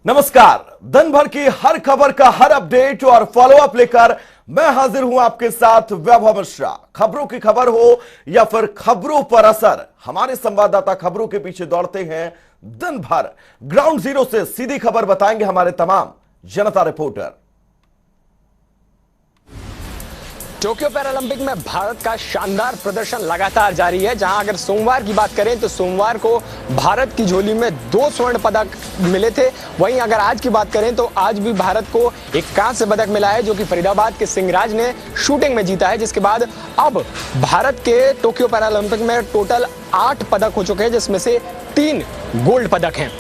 नमस्कार। दिन भर की हर खबर का हर अपडेट और फॉलोअप लेकर मैं हाजिर हूं आपके साथ वैभव मिश्रा। खबरों की खबर हो या फिर खबरों पर असर, हमारे संवाददाता खबरों के पीछे दौड़ते हैं दिन भर। ग्राउंड जीरो से सीधी खबर बताएंगे हमारे तमाम जनता रिपोर्टर। टोक्यो पैरालंपिक में भारत का शानदार प्रदर्शन लगातार जारी है। जहां अगर सोमवार की बात करें तो सोमवार को भारत की झोली में 2 स्वर्ण पदक मिले थे। वहीं अगर आज की बात करें तो आज भी भारत को एक कांस्य पदक मिला है, जो कि फरीदाबाद के सिंहराज ने शूटिंग में जीता है। जिसके बाद अब भारत के टोक्यो पैरालंपिक में टोटल 8 पदक हो चुके हैं, जिसमें से 3 गोल्ड पदक हैं।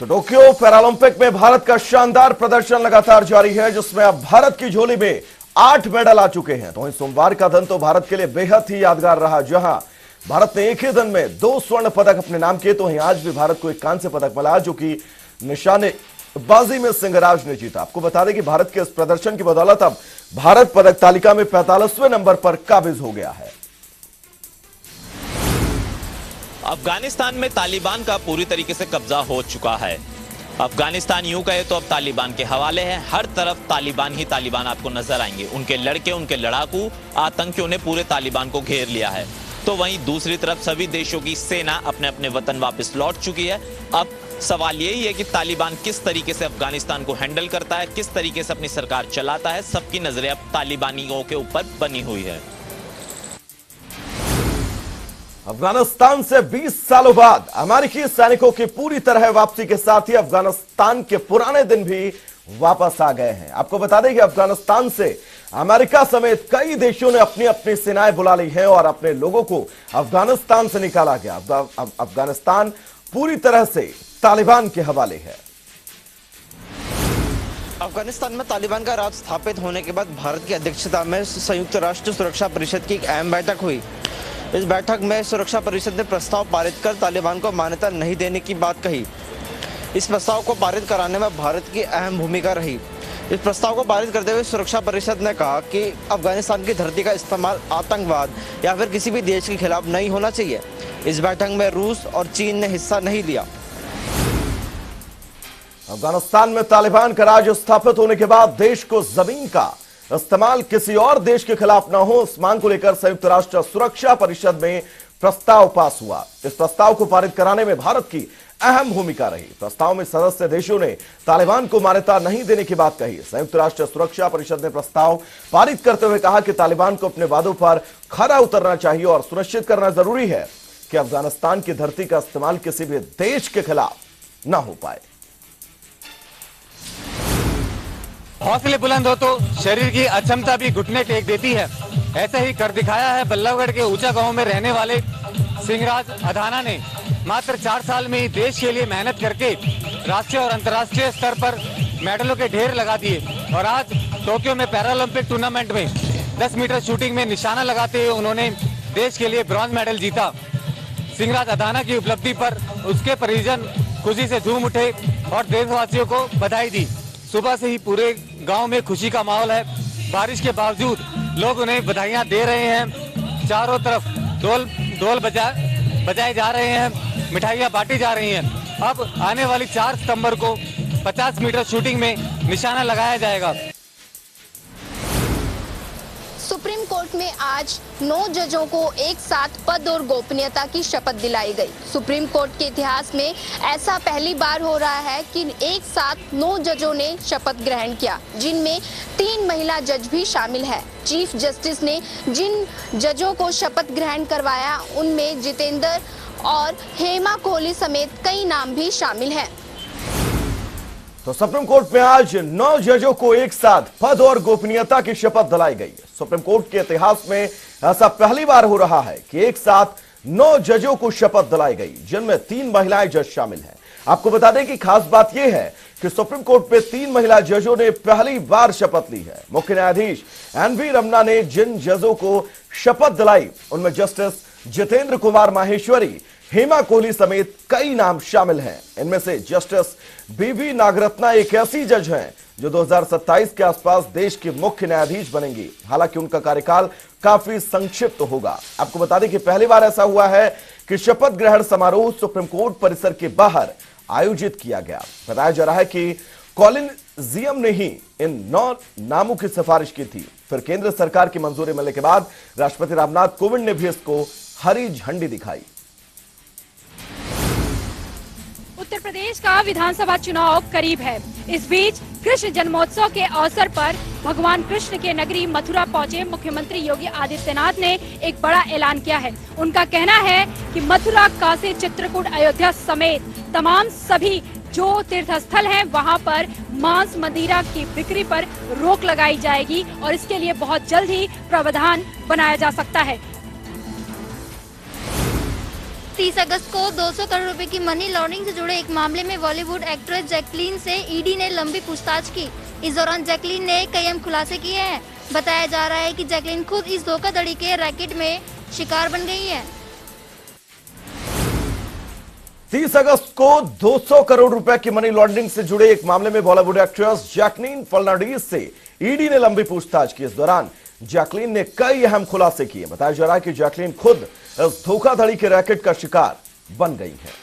तो टोक्यो पैरालंपिक में भारत का शानदार प्रदर्शन लगातार जारी है, जिसमें अब भारत की झोली में 8 मेडल आ चुके हैं। तो वहीं सोमवार का दिन तो भारत के लिए बेहद ही यादगार रहा, जहां भारत ने एक ही दिन में 2 स्वर्ण पदक अपने नाम किए। तो वहीं आज भी भारत को एक कांस्य पदक मिला, जो कि निशानेबाजी में सिंहराज ने जीता। आपको बता दें कि भारत के इस प्रदर्शन की बदौलत अब भारत पदक तालिका में 45वें नंबर पर काबिज हो गया है। अफगानिस्तान में तालिबान का पूरी तरीके से कब्जा हो चुका है। अफगानिस्तान यूं कहे तो अब तालिबान के हवाले है। हर तरफ तालिबान ही तालिबान आपको नजर आएंगे। उनके लड़के, उनके लड़ाकू, आतंकियों ने पूरे तालिबान को घेर लिया है। तो वहीं दूसरी तरफ सभी देशों की सेना अपने अपने वतन वापस लौट चुकी है। अब सवाल यही है कि तालिबान किस तरीके से अफगानिस्तान को हैंडल करता है, किस तरीके से अपनी सरकार चलाता है। सबकी नजरें अब तालिबानियों के ऊपर बनी हुई है। अफगानिस्तान से 20 सालों बाद अमेरिकी सैनिकों की पूरी तरह वापसी के साथ ही अफगानिस्तान के पुराने दिन भी वापस आ गए हैं। आपको बता दें कि अफगानिस्तान से अमेरिका समेत कई देशों ने अपनी अपनी सेनाएं बुला ली हैं और अपने लोगों को अफगानिस्तान से निकाला गया। अफगानिस्तान पूरी तरह से तालिबान के हवाले है। अफगानिस्तान में तालिबान का राज स्थापित होने के बाद भारत की अध्यक्षता में संयुक्त राष्ट्र सुरक्षा परिषद की एक अहम बैठक हुई। इस बैठक में सुरक्षा परिषद ने प्रस्ताव पारित कर तालिबान को मान्यता नहीं देने की बात कही। इस प्रस्ताव को पारित कराने में भारत की अहम भूमिका रही। इस प्रस्ताव को पारित करते हुए सुरक्षा परिषद ने कहा कि अफगानिस्तान की धरती का इस्तेमाल आतंकवाद या फिर किसी भी देश के खिलाफ नहीं होना चाहिए। इस बैठक में रूस और चीन ने हिस्सा नहीं लिया। अफगानिस्तान में तालिबान का राज स्थापित होने के बाद देश को जमीन का इस्तेमाल किसी और देश के खिलाफ न हो, इस मांग को लेकर संयुक्त राष्ट्र सुरक्षा परिषद में प्रस्ताव पास हुआ। इस प्रस्ताव को पारित कराने में भारत की अहम भूमिका रही। प्रस्ताव में सदस्य देशों ने तालिबान को मान्यता नहीं देने की बात कही। संयुक्त राष्ट्र सुरक्षा परिषद ने प्रस्ताव पारित करते हुए कहा कि तालिबान को अपने वादों पर खरा उतरना चाहिए और सुनिश्चित करना जरूरी है कि अफगानिस्तान की धरती का इस्तेमाल किसी भी देश के खिलाफ न हो पाए। हौसले बुलंद हो तो शरीर की अक्षमता भी घुटने टेक देती है। ऐसा ही कर दिखाया है बल्लभगढ़ के ऊंचा गांव में रहने वाले सिंहराज अधाना ने। मात्र 4 साल में ही देश के लिए मेहनत करके राष्ट्रीय और अंतर्राष्ट्रीय स्तर पर मेडलों के ढेर लगा दिए और आज टोक्यो में पैरालंपिक टूर्नामेंट में 10 मीटर शूटिंग में निशाना लगाते हुए उन्होंने देश के लिए ब्रॉन्ज मेडल जीता। सिंहराज अधाना की उपलब्धि पर उसके परिजन खुशी से झूम उठे और देशवासियों को बधाई दी। सुबह से ही पूरे गांव में खुशी का माहौल है। बारिश के बावजूद लोग उन्हें बधाइयां दे रहे हैं। चारों तरफ ढोल बजाए जा रहे हैं, मिठाइयां बांटी जा रही हैं। अब आने वाली 4 सितंबर को 50 मीटर शूटिंग में निशाना लगाया जाएगा। सुप्रीम कोर्ट में आज 9 जजों को एक साथ पद और गोपनीयता की शपथ दिलाई गई। सुप्रीम कोर्ट के इतिहास में ऐसा पहली बार हो रहा है कि एक साथ 9 जजों ने शपथ ग्रहण किया, जिनमें 3 महिला जज भी शामिल है। चीफ जस्टिस ने जिन जजों को शपथ ग्रहण करवाया उनमें जितेंद्र और हेमा कोहली समेत कई नाम भी शामिल हैं। तो सुप्रीम कोर्ट में आज 9 जजों को एक साथ पद और गोपनीयता की शपथ दिलाई गई। सुप्रीम कोर्ट के इतिहास में ऐसा पहली बार हो रहा है कि एक साथ 9 जजों को शपथ दिलाई गई, जिनमें 3 महिलाएं जज शामिल हैं। आपको बता दें कि खास बात यह है कि सुप्रीम कोर्ट में 3 महिला जजों ने पहली बार शपथ ली है। मुख्य न्यायाधीश एनवी रमन्ना ने जिन जजों को शपथ दिलाई उनमें जस्टिस जितेंद्र कुमार माहेश्वरी, हेमा कोहली समेत कई नाम शामिल हैं। इनमें से जस्टिस बीवी नागरत्ना एक ऐसी जज हैं जो 2027 के आसपास देश की मुख्य न्यायाधीश बनेंगी। हालांकि उनका कार्यकाल काफी संक्षिप्त होगा। आपको बता दें कि पहली बार ऐसा हुआ है कि शपथ ग्रहण समारोह सुप्रीम कोर्ट परिसर के बाहर आयोजित किया गया। बताया जा रहा है कि कॉलेजियम ने ही इन 9 नामों की सिफारिश की थी। फिर केंद्र सरकार की मंजूरी मिलने के बाद राष्ट्रपति रामनाथ कोविंद ने भी इसको हरी झंडी दिखाई। उत्तर प्रदेश का विधानसभा चुनाव करीब है। इस बीच कृष्ण जन्मोत्सव के अवसर पर भगवान कृष्ण के नगरी मथुरा पहुंचे मुख्यमंत्री योगी आदित्यनाथ ने एक बड़ा ऐलान किया है। उनका कहना है कि मथुरा, काशी, चित्रकूट, अयोध्या समेत तमाम सभी जो तीर्थ स्थल हैं वहां पर मांस मदिरा की बिक्री पर रोक लगाई जाएगी और इसके लिए बहुत जल्द ही प्रावधान बनाया जा सकता है। 30 अगस्त को 200 करोड़ रुपए की मनी लॉन्ड्रिंग से जुड़े एक मामले में बॉलीवुड एक्ट्रेस जैकलीन से ईडी ने लंबी पूछताछ की। इस दौरान जैकलीन ने कई अहम खुलासे किए हैं। बताया जा रहा है कि जैकलीन खुद इस धोखाधड़ी के रैकेट में शिकार बन गई है। 30 अगस्त को 200 करोड़ रुपए की मनी लॉन्ड्रिंग से जुड़े एक मामले में बॉलीवुड एक्ट्रेस जैकलीन फर्नांडीज से ईडी ने लंबी पूछताछ की। इस दौरान जैकलीन ने कई अहम खुलासे किए। बताया जा रहा है कि जैकलीन खुद इस धोखाधड़ी के रैकेट का शिकार बन गई है।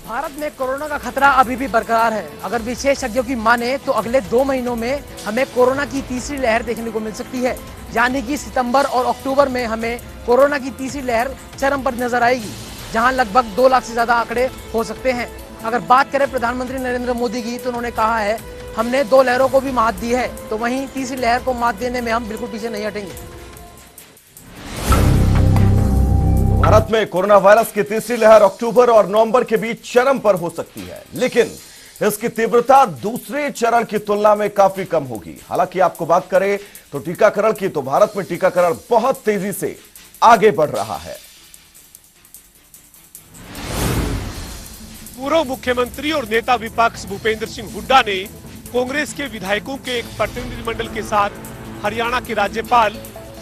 भारत में कोरोना का खतरा अभी भी बरकरार है। अगर विशेषज्ञों की माने तो अगले 2 महीनों में हमें कोरोना की तीसरी लहर देखने को मिल सकती है, यानी कि सितंबर और अक्टूबर में हमें कोरोना की तीसरी लहर चरम पर नजर आएगी, जहां लगभग 2 लाख से ज्यादा आंकड़े हो सकते हैं। अगर बात करें प्रधानमंत्री नरेंद्र मोदी की, तो उन्होंने कहा है हमने 2 लहरों को भी मात दी है, तो वहीं तीसरी लहर को मात देने में हम बिल्कुल पीछे नहीं हटेंगे। भारत में कोरोना वायरस की तीसरी लहर अक्टूबर और नवंबर के बीच चरम पर हो सकती है, लेकिन इसकी तीव्रता दूसरे चरण की तुलना में काफी कम होगी। हालांकि आपको बात करें तो टीकाकरण की, तो भारत में टीकाकरण बहुत तेजी से आगे बढ़ रहा है। पूर्व मुख्यमंत्री और नेता विपक्ष भूपेंद्र सिंह हुड्डा ने कांग्रेस के विधायकों के एक प्रतिनिधिमंडल के साथ हरियाणा के राज्यपाल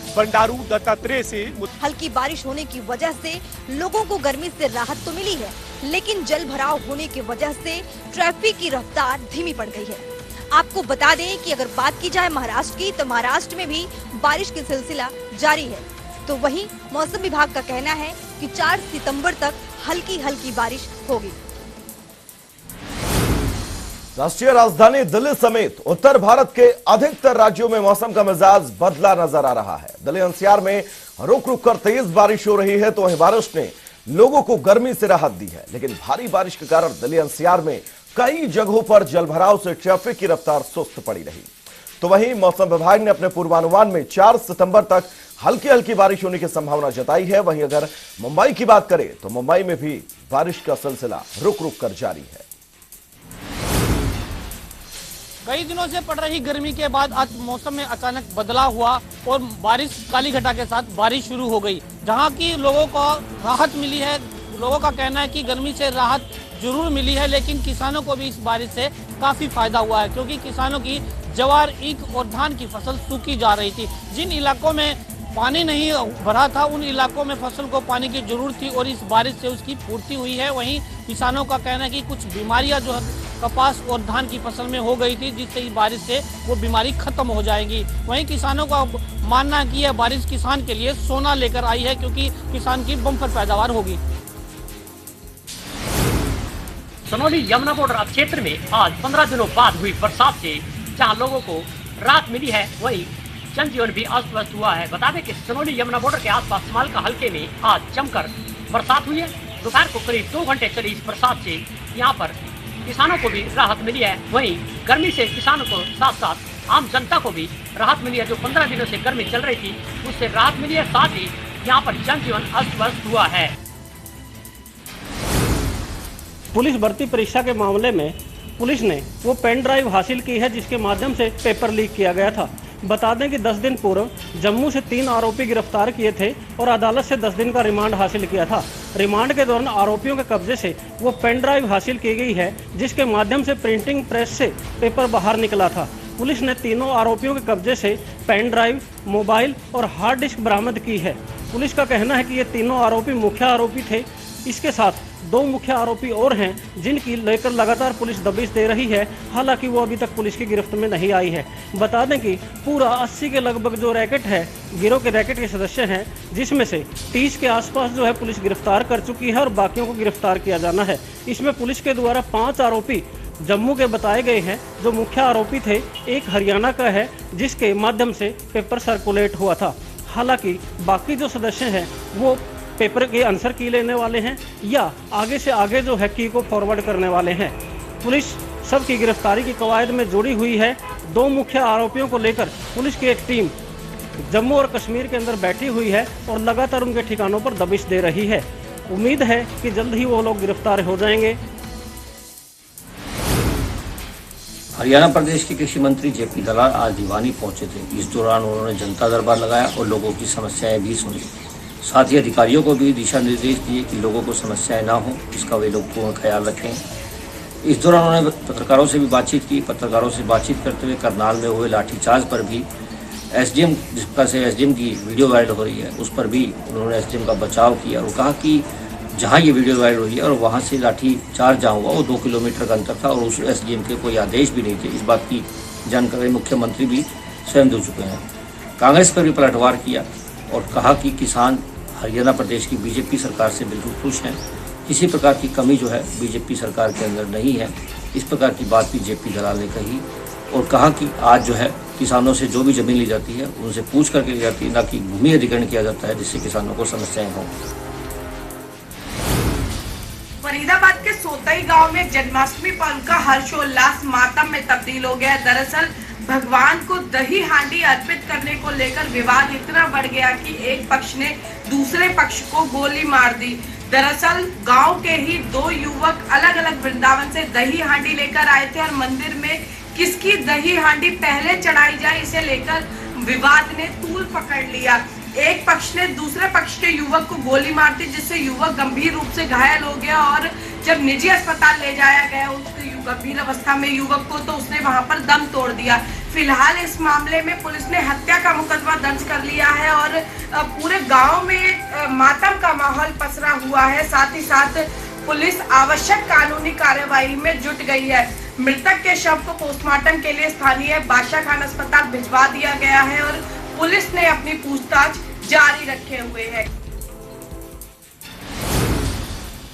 बंडारू दत्तात्रेय से हल्की बारिश होने की वजह से लोगों को गर्मी से राहत तो मिली है, लेकिन जल भराव होने की वजह से ट्रैफिक की रफ्तार धीमी पड़ गई है। आपको बता दें कि अगर बात की जाए महाराष्ट्र की, तो महाराष्ट्र में भी बारिश की सिलसिला जारी है। तो वहीं मौसम विभाग का कहना है कि 4 सितंबर तक हल्की हल्की बारिश होगी। राष्ट्रीय राजधानी दिल्ली समेत उत्तर भारत के अधिकतर राज्यों में मौसम का मिजाज बदला नजर आ रहा है। दिल्ली एनसीआर में रुक रुक कर तेज बारिश हो रही है, तो वहीं बारिश ने लोगों को गर्मी से राहत दी है। लेकिन भारी बारिश के कारण दिल्ली एनसीआर में कई जगहों पर जलभराव से ट्रैफिक की रफ्तार सुस्त पड़ी रही। तो वहीं मौसम विभाग ने अपने पूर्वानुमान में 4 सितंबर तक हल्की हल्की बारिश होने की संभावना जताई है। वहीं अगर मुंबई की बात करें तो मुंबई में भी बारिश का सिलसिला रुक रुक कर जारी है। कई दिनों से पड़ रही गर्मी के बाद आज मौसम में अचानक बदलाव हुआ और बारिश काली घटा के साथ बारिश शुरू हो गई, जहां की लोगों को राहत मिली है। लोगों का कहना है कि गर्मी से राहत जरूर मिली है, लेकिन किसानों को भी इस बारिश से काफी फायदा हुआ है, क्योंकि किसानों की ज्वार, ईख और धान की फसल सूखी जा रही थी। जिन इलाकों में पानी नहीं भरा था, उन इलाकों में फसल को पानी की जरूरत थी और इस बारिश से उसकी पूर्ति हुई है। वहीं किसानों का कहना है कि कुछ बीमारियां जो है कपास और धान की फसल में हो गई थी, जिससे इस बारिश से वो बीमारी खत्म हो जाएगी। वहीं किसानों का मानना है कि यह बारिश किसान के लिए सोना लेकर आई है, क्योंकि किसान की बम्पर पैदावार होगी। सनौली यमुना बॉर्डर क्षेत्र में आज 15 दिनों बाद हुई बरसात से जहां लोगों को राहत मिली है, वहीं जनजीवन भी अस्त व्यस्त हुआ है। बता दें कि सनौली यमुना बॉर्डर के आसपास मालका हल्के में आज जमकर बरसात हुई है। दोपहर को करीब 2 घंटे चली इस बरसात से यहाँ पर किसानों को भी राहत मिली है। वहीं गर्मी से किसानों को साथ साथ आम जनता को भी राहत मिली है। जो 15 दिनों से गर्मी चल रही थी, उससे राहत मिली है। साथ ही यहाँ पर जनजीवन अस्त व्यस्त हुआ है। पुलिस भर्ती परीक्षा के मामले में पुलिस ने वो पेन ड्राइव हासिल की है जिसके माध्यम से पेपर लीक किया गया था। बता दें कि 10 दिन पूर्व जम्मू से 3 आरोपी गिरफ्तार किए थे और अदालत से 10 दिन का रिमांड हासिल किया था। रिमांड के दौरान आरोपियों के कब्जे से वो पेन ड्राइव हासिल की गई है, जिसके माध्यम से प्रिंटिंग प्रेस से पेपर बाहर निकला था। पुलिस ने तीनों आरोपियों के कब्जे से पेन ड्राइव, मोबाइल और हार्ड डिस्क बरामद की है। पुलिस का कहना है कि ये तीनों आरोपी मुख्य आरोपी थे। इसके साथ दो मुख्य आरोपी और हैं जिनकी लेकर लगातार पुलिस दबिश दे रही है। हालांकि वो अभी तक पुलिस की गिरफ्त में नहीं आई है। बता दें कि पूरा 80 के लगभग जो रैकेट है, गिरोह के रैकेट के सदस्य हैं, जिसमें से 30 के आसपास जो है पुलिस गिरफ्तार कर चुकी है और बाकियों को गिरफ्तार किया जाना है। इसमें पुलिस के द्वारा 5 आरोपी जम्मू के बताए गए हैं। जो मुख्य आरोपी थे, एक हरियाणा का है जिसके माध्यम से पेपर सर्कुलेट हुआ था। हालांकि बाकी जो सदस्य हैं वो पेपर के आंसर की लेने वाले हैं या आगे से आगे जो है की को फॉरवर्ड करने वाले हैं। पुलिस सबकी गिरफ्तारी की कवायद में जुड़ी हुई है। 2 मुख्य आरोपियों को लेकर पुलिस की एक टीम जम्मू और कश्मीर के अंदर बैठी हुई है और लगातार उनके ठिकानों पर दबिश दे रही है। उम्मीद है कि जल्द ही वो लोग गिरफ्तार हो जाएंगे। हरियाणा प्रदेश के कृषि मंत्री जेपी दलाल आज भिवानी पहुंचे थे। इस दौरान उन्होंने जनता दरबार लगाया और लोगों की समस्याएं भी सुनी। साथ ही अधिकारियों को भी दिशा निर्देश दिए कि लोगों को समस्याएं ना हो, इसका वे लोग पूर्ण ख्याल रखें। इस दौरान उन्होंने पत्रकारों से भी बातचीत की। पत्रकारों से बातचीत करते हुए करनाल में हुए लाठीचार्ज पर भी एसडीएम, जिस प्रकार से एसडीएम की वीडियो वायरल हो रही है, उस पर भी उन्होंने एसडीएम का बचाव किया और कहा कि जहां ये वीडियो वायरल हुई है और वहां से लाठीचार्ज जहाँ हुआ वो 2 किलोमीटर का अंतर था और उस एसडीएम के कोई आदेश भी नहीं थे। इस बात की जानकारी मुख्यमंत्री भी स्वयं दे चुके हैं। कांग्रेस पर भी पलटवार किया और कहा कि किसान हरियाणा प्रदेश की बीजेपी सरकार से बिल्कुल खुश हैं। किसी प्रकार की कमी जो है बीजेपी सरकार के अंदर नहीं है। इस प्रकार की बात भी जेपी दलाल ने कही और कहा कि आज जो है किसानों से जो भी जमीन ली जाती है उनसे पूछ करके ली जाती है, ना कि भूमि अधिग्रहण किया जाता है जिससे किसानों को समस्याएं हों। फरीदाबाद के सोतई गांव में जन्माष्टमी पर्व का हर्षोल्लास मातम में तब्दील हो गया। दरअसल भगवान को दही हांडी अर्पित करने को लेकर विवाद इतना बढ़ गया कि एक पक्ष ने दूसरे पक्ष को गोली मार दी। दरअसल गांव के ही 2 युवक अलग अलग वृंदावन से दही हांडी लेकर आए थे और मंदिर में किसकी दही हांडी पहले चढ़ाई जाए इसे लेकर विवाद ने तूल पकड़ लिया। एक पक्ष ने दूसरे पक्ष के युवक को गोली मार दी जिससे युवक गंभीर रूप से घायल हो गया और जब निजी अस्पताल ले जाया गया उस गंभीर अवस्था में युवक को, तो उसने वहां पर दम तोड़ दिया। फिलहाल इस मामले में पुलिस ने हत्या का मुकदमा दर्ज कर लिया है और पूरे गांव में मातम का माहौल पसरा हुआ है। साथ ही साथ पुलिस आवश्यक कानूनी कार्यवाही में जुट गई है। मृतक के शव को पोस्टमार्टम के लिए स्थानीय बादशाह खान अस्पताल भिजवा दिया गया है और पुलिस ने अपनी पूछताछ जारी रखे हुए है।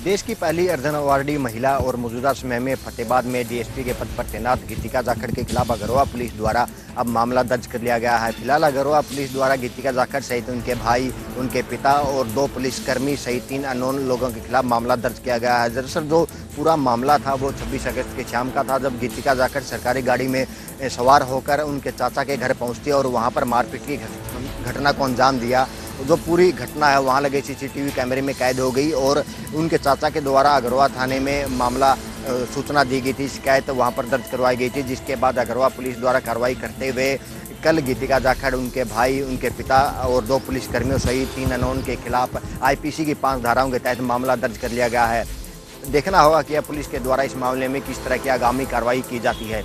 देश की पहली अर्धन अवार्डी महिला और मौजूदा समय में फतेहाबाद में डीएसपी के पद पर तैनात गीतिका जाखड़ के खिलाफ अगरवा पुलिस द्वारा अब मामला दर्ज कर लिया गया है। फिलहाल अगरवा पुलिस द्वारा गीतिका जाखड़ सहित उनके भाई, उनके पिता और 2 पुलिसकर्मी सहित 3 अननोन लोगों के खिलाफ मामला दर्ज किया गया है। दरअसल जो पूरा मामला था वो 26 अगस्त की शाम का था, जब गीतिका जाखड़ सरकारी गाड़ी में सवार होकर उनके चाचा के घर पहुँचती और वहाँ पर मारपीट की घटना को अंजाम दिया। जो पूरी घटना है वहाँ लगे सीसीटीवी कैमरे में कैद हो गई और उनके चाचा के द्वारा अगरवा थाने में मामला सूचना दी गई थी, शिकायत वहाँ पर दर्ज करवाई गई थी, जिसके बाद अगरवा पुलिस द्वारा कार्रवाई करते हुए कल गीतिका जाखड़, उनके भाई, उनके पिता और 2 पुलिसकर्मियों सहित 3 अननोन के खिलाफ आईपीसी की 5 धाराओं के तहत मामला दर्ज कर लिया गया है। देखना होगा कि पुलिस के द्वारा इस मामले में किस तरह की आगामी कार्रवाई की जाती है।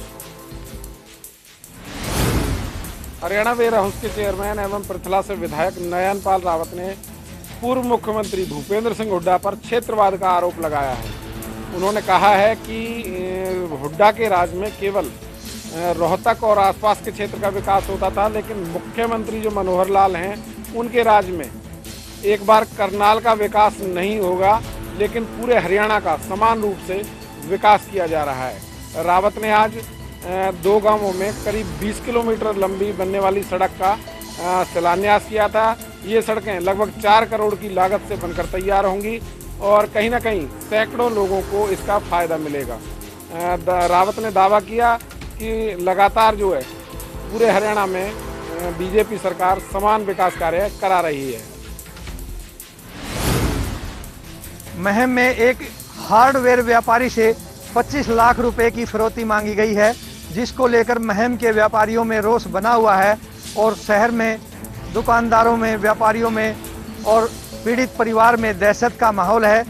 हरियाणा वेयर हाउस के चेयरमैन एवं पृथला से विधायक नयन पाल रावत ने पूर्व मुख्यमंत्री भूपेंद्र सिंह हुड्डा पर क्षेत्रवाद का आरोप लगाया है। उन्होंने कहा है कि हुड्डा के राज में केवल रोहतक और आसपास के क्षेत्र का विकास होता था, लेकिन मुख्यमंत्री जो मनोहर लाल हैं उनके राज में एक बार करनाल का विकास नहीं होगा, लेकिन पूरे हरियाणा का समान रूप से विकास किया जा रहा है। रावत ने आज 2 गांवों में करीब 20 किलोमीटर लंबी बनने वाली सड़क का शिलान्यास किया था। ये सड़कें लगभग 4 करोड़ की लागत से बनकर तैयार होंगी और कहीं ना कहीं सैकड़ों लोगों को इसका फायदा मिलेगा। रावत ने दावा किया कि लगातार जो है पूरे हरियाणा में बीजेपी सरकार समान विकास कार्य करा रही है। महम में एक हार्डवेयर व्यापारी से 25 लाख रुपए की फिरौती मांगी गई है, जिसको लेकर महम के व्यापारियों में रोष बना हुआ है और शहर में दुकानदारों में, व्यापारियों में और पीड़ित परिवार में दहशत का माहौल है।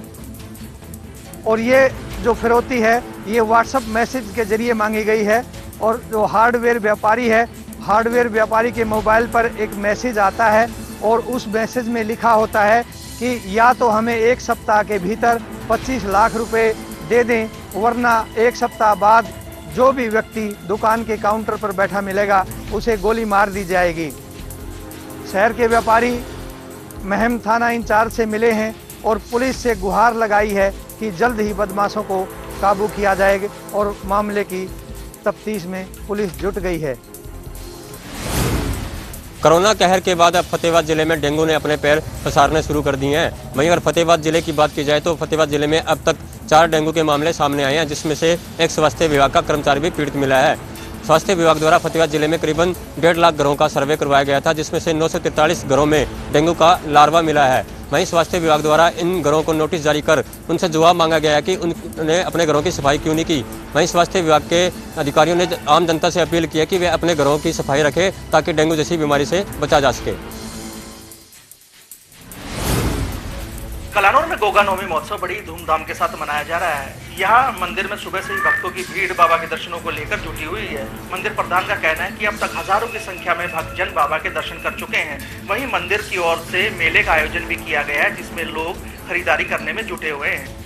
और ये जो फिरौती है ये व्हाट्सएप मैसेज के जरिए मांगी गई है और जो हार्डवेयर व्यापारी है, हार्डवेयर व्यापारी के मोबाइल पर एक मैसेज आता है और उस मैसेज में लिखा होता है कि या तो हमें 1 सप्ताह के भीतर 25 लाख रुपए दे दें, वरना एक सप्ताह बाद जो भी व्यक्ति दुकान के काउंटर पर बैठा मिलेगा उसे गोली मार दी जाएगी। शहर के व्यापारी महम थाना इंचार्ज से मिले हैं और पुलिस से गुहार लगाई है कि जल्द ही बदमाशों को काबू किया जाएगा और मामले की तफ्तीश में पुलिस जुट गई है। कोरोना कहर के बाद अब फतेहाबाद जिले में डेंगू ने अपने पैर पसारने शुरू कर दिए हैं। वहीं अगर फतेहाबाद जिले की बात की जाए तो फतेहाबाद जिले में अब तक 4 डेंगू के मामले सामने आए हैं, जिसमें से एक स्वास्थ्य विभाग का कर्मचारी भी पीड़ित मिला है। स्वास्थ्य विभाग द्वारा फतेहाबाद जिले में करीबन 1.5 लाख घरों का सर्वे करवाया गया था, जिसमें से 943 घरों में डेंगू का लार्वा मिला है। वहीं स्वास्थ्य विभाग द्वारा इन घरों को नोटिस जारी कर उनसे जवाब मांगा गया है कि उन्होंने अपने घरों की सफाई क्यों नहीं की। वहीं स्वास्थ्य विभाग के अधिकारियों ने आम जनता से अपील की है कि वे अपने घरों की सफाई रखें ताकि डेंगू जैसी बीमारी से बचा जा सके। कलानौर में गोगा नवमी महोत्सव बड़ी धूमधाम के साथ मनाया जा रहा है। यहाँ मंदिर में सुबह से ही भक्तों की भीड़ बाबा के दर्शनों को लेकर जुटी हुई है। मंदिर प्रधान का कहना है कि अब तक हजारों की संख्या में भक्तजन बाबा के दर्शन कर चुके हैं। वहीं मंदिर की ओर से मेले का आयोजन भी किया गया है, जिसमें लोग खरीदारी करने में जुटे हुए हैं।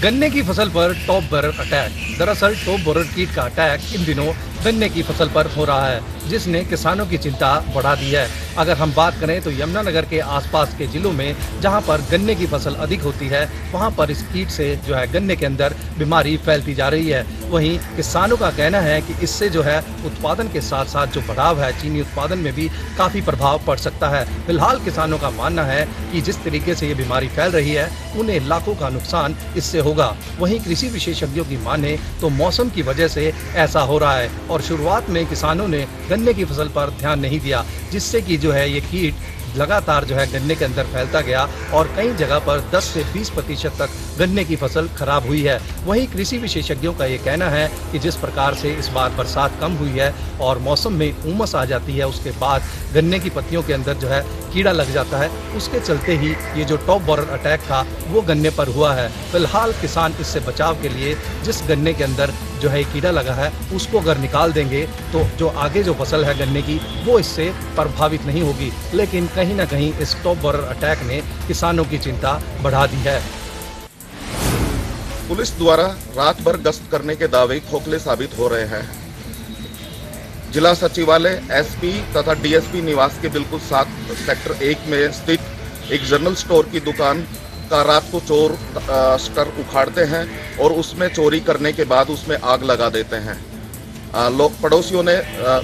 गन्ने की फसल पर टॉप बोरर अटैक। दरअसल टॉप बोरर कीट का अटैक इन दिनों गन्ने की फसल पर हो रहा है, जिसने किसानों की चिंता बढ़ा दी है। अगर हम बात करें तो यमुनानगर के आसपास के जिलों में जहां पर गन्ने की फसल अधिक होती है, वहां पर इस कीट से जो है गन्ने के अंदर बीमारी फैलती जा रही है। वहीं किसानों का कहना है कि इससे जो है उत्पादन के साथ साथ जो बढ़ाव है चीनी उत्पादन में भी काफी प्रभाव पड़ सकता है। फिलहाल किसानों का मानना है कि जिस तरीके से ये बीमारी फैल रही है उन्हें लाखों का नुकसान इससे होगा। वहीं कृषि विशेषज्ञों की माने तो मौसम की वजह से ऐसा हो रहा है और शुरुआत में किसानों ने गन्ने की फसल पर ध्यान नहीं दिया, जिससे कि जो है ये कीट लगातार जो है गन्ने के अंदर फैलता गया और कई जगह पर 10 से 20% तक गन्ने की फसल खराब हुई है। वहीं कृषि विशेषज्ञों का ये कहना है कि जिस प्रकार से इस बार बरसात कम हुई है और मौसम में उमस आ जाती है, उसके बाद गन्ने की पत्तियों के अंदर जो है कीड़ा लग जाता है, उसके चलते ही ये जो टॉप बोरर अटैक था वो गन्ने पर हुआ है। फिलहाल किसान इससे बचाव के लिए जिस गन्ने के अंदर जो है कीड़ा लगा है उसको अगर निकाल देंगे तो जो आगे जो फसल है गन्ने की वो इससे प्रभावित नहीं होगी। लेकिन कहीं ना कहीं इस टॉप बोरर अटैक ने किसानों की चिंता बढ़ा दी है। पुलिस द्वारा रात भर गश्त करने के दावे खोखले साबित हो रहे हैं। जिला सचिवालय, एसपी तथा डीएसपी निवास के बिल्कुल साथ सेक्टर 1 में स्थित एक जनरल स्टोर की दुकान का रात को चोर स्टर उखाड़ते हैं और उसमें चोरी करने के बाद उसमें आग लगा देते हैं। लोग पड़ोसियों ने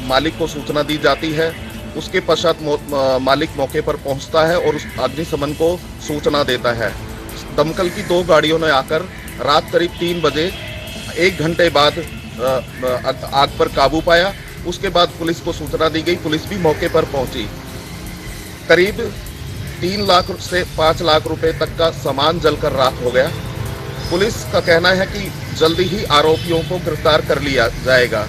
मालिक को सूचना दी जाती है। उसके पश्चात मालिक मौके पर पहुंचता है और उस अग्निशमन को सूचना देता है। दमकल की 2 गाड़ियों ने आकर रात करीब 3 बजे 1 घंटे बाद आग पर काबू पाया। उसके बाद पुलिस को सूचना दी गई, पुलिस भी मौके पर पहुंची। करीब 3 लाख से 5 लाख रुपए तक का सामान जलकर राख हो गया। पुलिस का कहना है कि जल्दी ही आरोपियों को गिरफ्तार कर लिया जाएगा।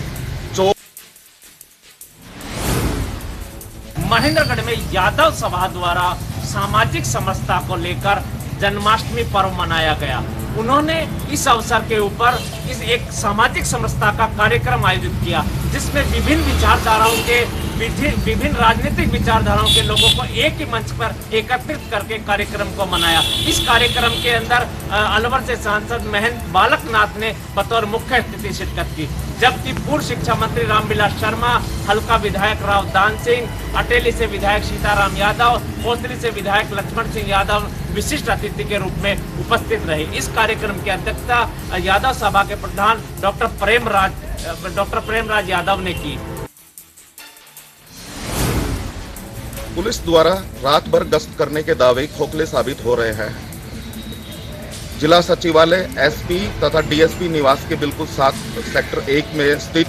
महेंद्रगढ़ में यादव सभा द्वारा सामाजिक समरसता को लेकर जन्माष्टमी पर्व मनाया गया। उन्होंने इस अवसर के ऊपर एक सामाजिक समरसता का कार्यक्रम आयोजित किया, जिसमें विभिन्न विचारधाराओं के विभिन्न राजनीतिक विचारधाराओं के लोगों को एक ही मंच पर एकत्रित करके कार्यक्रम को मनाया। इस कार्यक्रम के अंदर अलवर से सांसद महंत बालकनाथ ने बतौर मुख्य अतिथि शिरकत की, जबकि पूर्व शिक्षा मंत्री रामविलास शर्मा, हल्का विधायक राव दान सिंह, अटेली से विधायक सीताराम यादव, कोसली से विधायक लक्ष्मण सिंह यादव विशिष्ट अतिथि के रूप में उपस्थित रहे। इस कार्यक्रम की अध्यक्षता यादव सभा के प्रधान डॉक्टर प्रेमराज यादव ने की। पुलिस द्वारा रात भर गश्त करने के दावे खोखले साबित हो रहे हैं। जिला सचिवालय, एसपी तथा डीएसपी निवास के बिल्कुल साथ सेक्टर 1 में स्थित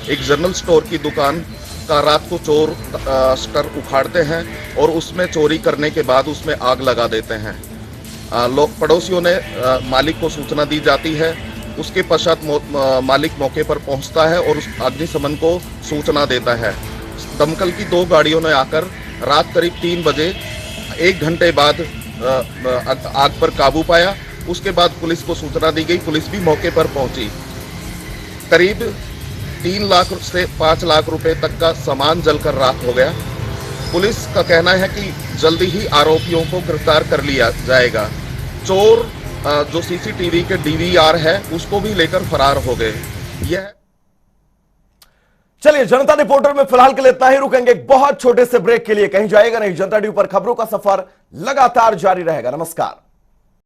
एक जनरल स्टोर की दुकान का रात को चोर स्टर उखाड़ते हैं और उसमें चोरी करने के बाद उसमें आग लगा देते हैं। लोग पड़ोसियों ने मालिक को सूचना दी जाती है। उसके पश्चात मालिक मौके पर पहुंचता है और उस अग्निशमन को सूचना देता है। दमकल की 2 गाड़ियों ने आकर रात करीब 3 बजे 1 घंटे बाद आग पर काबू पाया। उसके बाद पुलिस को सूचना दी गई, पुलिस भी मौके पर पहुंची। करीब 3 लाख से 5 लाख रुपए तक का सामान जलकर राख हो गया। पुलिस का कहना है कि जल्दी ही आरोपियों को गिरफ्तार कर लिया जाएगा। चोर जो सीसीटीवी के डीवीआर है उसको भी लेकर फरार हो गए। यह चलिए, जनता रिपोर्टर में फिलहाल के लिए इतना ही। रुकेंगे एक बहुत छोटे से ब्रेक के लिए, कहीं जाएगा नहीं। जनता न्यूज़ पर खबरों का सफर लगातार जारी रहेगा। नमस्कार।